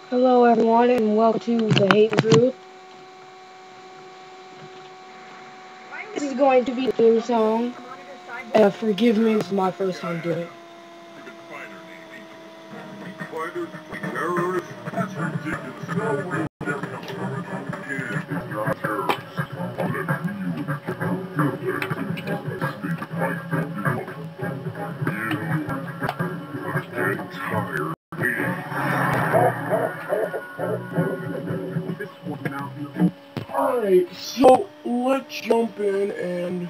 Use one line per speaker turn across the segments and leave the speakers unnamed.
Hello everyone and welcome to the hatefull. This is going to be the theme song. Forgive me, this is my first time doing it.
Alright, so let's jump in and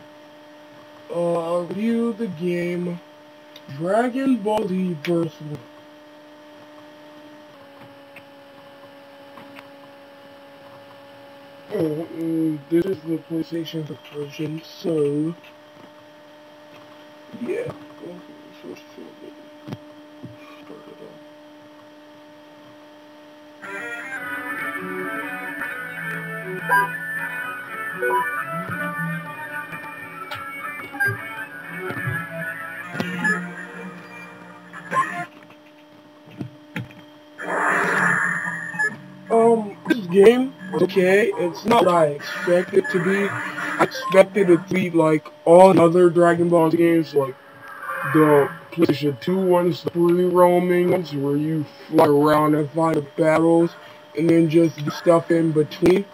review the game Dragon Ball Z Versus. This is the PlayStation version, so yeah. This game, okay, it's not what I expected it to be. I expected it to be like all the other Dragon Ball games, like the PlayStation 2 ones, the free roaming ones, where you fly around and find the battles, and then just do stuff in between.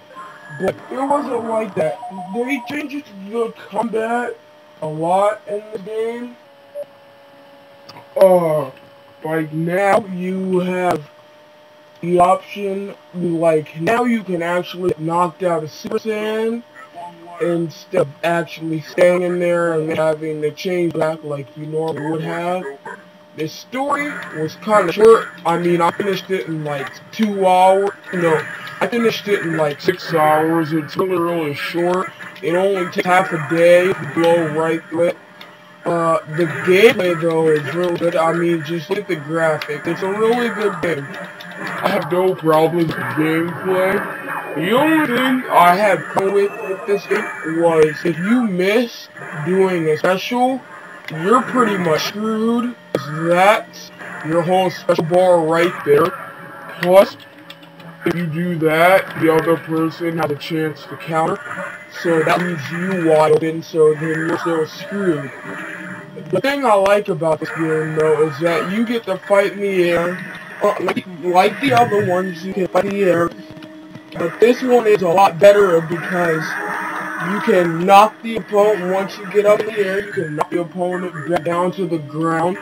But it wasn't like that. They changed the combat a lot in the game. Like now you have the option, like now you can actually knock out a Super Saiyan instead of actually staying in there and having to change back like you normally would have. The story was kind of short. I mean, I finished it in like 2 hours. No, I finished it in like 6 hours. It's really short. It only takes half a day to blow right through it. The gameplay though is really good. I mean, just look at the graphics. It's a really good game. I have no problems with gameplay. The only thing I had fun with this game was if you miss doing a special, you're pretty much screwed. That's your whole special bar right there. Plus, if you do that, the other person has a chance to counter. So that leaves you wide open, so then you're still screwed. The thing I like about this game, though, is that you get to fight in the air. Like the other ones, you can fight in the air. But this one is a lot better because you can knock the opponent, once you get up in the air, you can knock the opponent back down to the ground.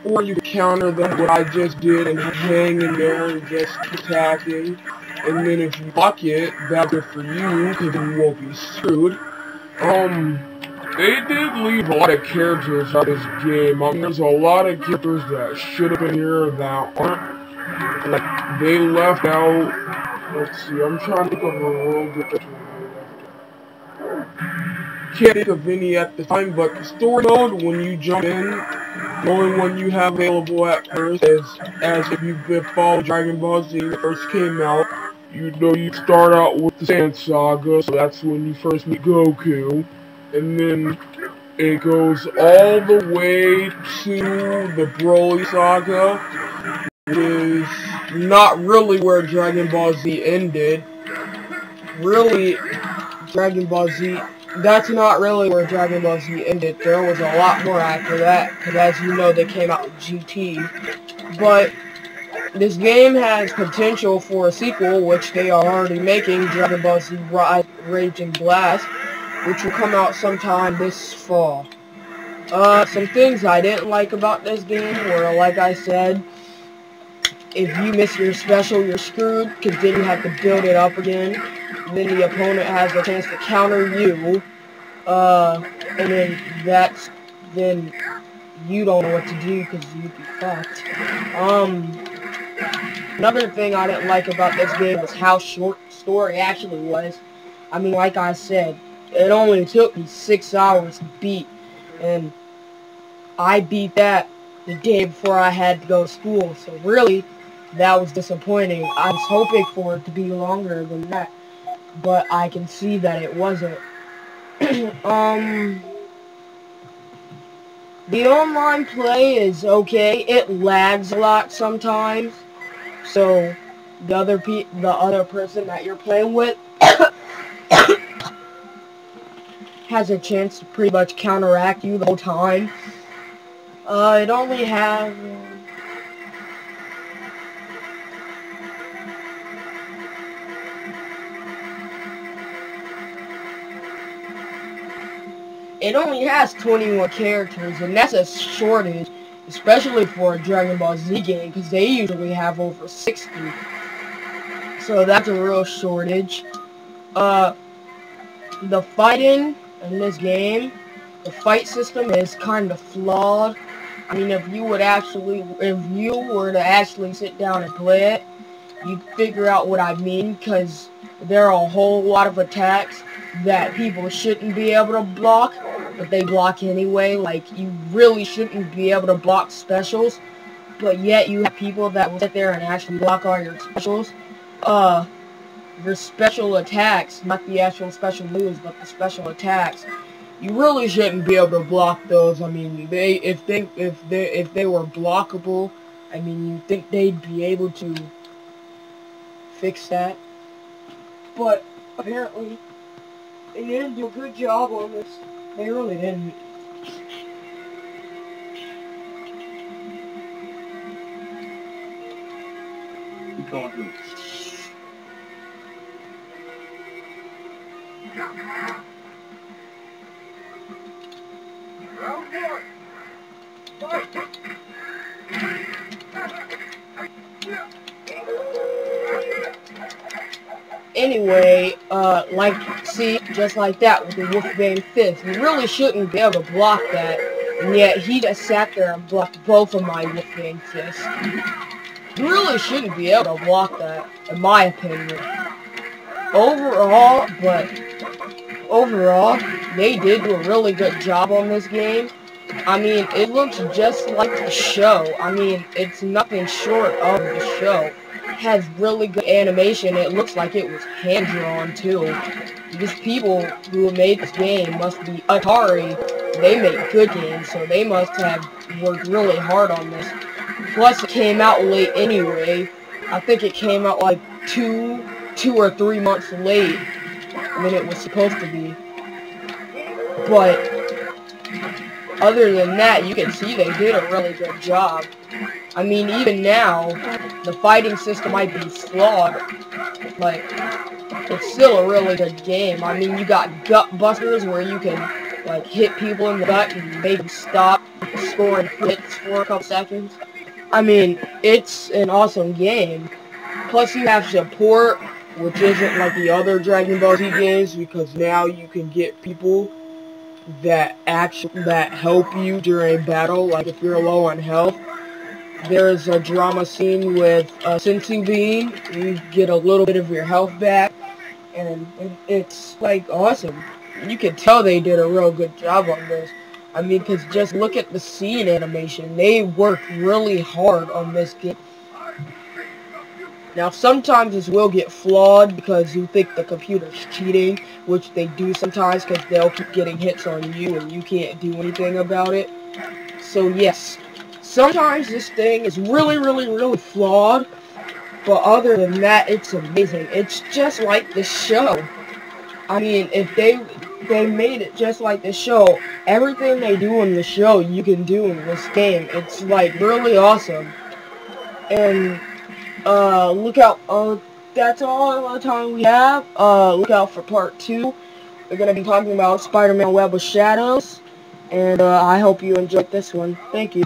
Or you can counter them, what I just did, and hang in there and just keep attacking. And then if you block it, that's good for you, because you won't be screwed. They did leave a lot of characters out of this game. I mean, there's a lot of characters that should have been here that aren't. Like, they left out. Let's see, I'm trying to think of a real good. Can't think of any at the time, but the story mode, when you jump in, the only one you have available at first is, as if you've been following Dragon Ball Z when it first came out, you know you start out with the Sand Saga, so that's when you first meet Goku, and then it goes all the way to the Broly Saga, which is not really where Dragon Ball Z ended. Really, Dragon Ball Z, that's not really where Dragon Ball Z ended. There was a lot more after that, because as you know, they came out with GT. But this game has potential for a sequel, which they are already making, Dragon Ball Z Raging Blast, which will come out sometime this fall. Some things I didn't like about this game were, like I said, if you miss your special, you're screwed, because then you have to build it up again. Then the opponent has a chance to counter you, and then you don't know what to do, because you'd be fucked. Another thing I didn't like about this game was how short the story actually was. I mean, like I said, it only took me 6 hours to beat, and I beat that the day before I had to go to school, so really, that was disappointing. I was hoping for it to be longer than that, but I can see that it wasn't. The online play is okay. It lags a lot sometimes, so
the other person that you're playing with has a chance to pretty much counteract you the whole time. It only has... It only has 21 characters, and that's a shortage, especially for a Dragon Ball Z game, because they usually have over 60. So that's a real shortage. The fighting in this game, the fight system is kind of flawed. I mean, if you were to actually sit down and play it, you'd figure out what I mean, because there are a whole lot of attacks that people shouldn't be able to block, but they block anyway. Like, you really shouldn't be able to block specials, but yet you have people that will sit there and actually block all your specials. Your special attacks, not the actual special moves, but the special attacks, you really shouldn't be able to block those. I mean, if they were blockable, I mean, you think they'd be able to fix that? But apparently, they didn't do a good job on this. They really didn't.
Keep going through.
Anyway, see, just like that with the Wolfbane Fist. You really shouldn't be able to block that, and yet he just sat there and blocked both of my Wolfbane Fists. You really shouldn't be able to block that, in my opinion. Overall, they did do a really good job on this game. I mean, it looks just like the show. I mean, it's nothing short of the show. It has really good animation. It looks like it was hand-drawn, too. These people who made this game must be Atari. They make good games, so they must have worked really hard on this. Plus, it came out late anyway. I think it came out like two or 3 months late than it was supposed to be. But other than that, you can see they did a really good job. I mean, even now, the fighting system might be flawed, but it's still a really good game. I mean, you got gut busters where you can, like, hit people in the gut and make them stop scoring hits for a couple seconds. I mean, it's an awesome game. Plus, you have support, which isn't like the other Dragon Ball Z games, because now you can get people that help you during battle. Like if you're low on health, there's a drama scene with Senzu Bean. You get a little bit of your health back, and it's like awesome. You can tell they did a real good job on this. I mean, because just look at the scene animation. They worked really hard on this game. Now, sometimes this will get flawed because you think the computer's cheating, which they do sometimes because they'll keep getting hits on you and you can't do anything about it. So, yes, sometimes this thing is really flawed, but other than that, it's amazing. It's just like the show. I mean, if they made it just like the show, everything they do in the show, you can do in this game. It's, like, really awesome. And look out, that's all the time we have. Look out for part 2. We're gonna be talking about Spider-Man Web of Shadows, and I hope you enjoyed this one. Thank you.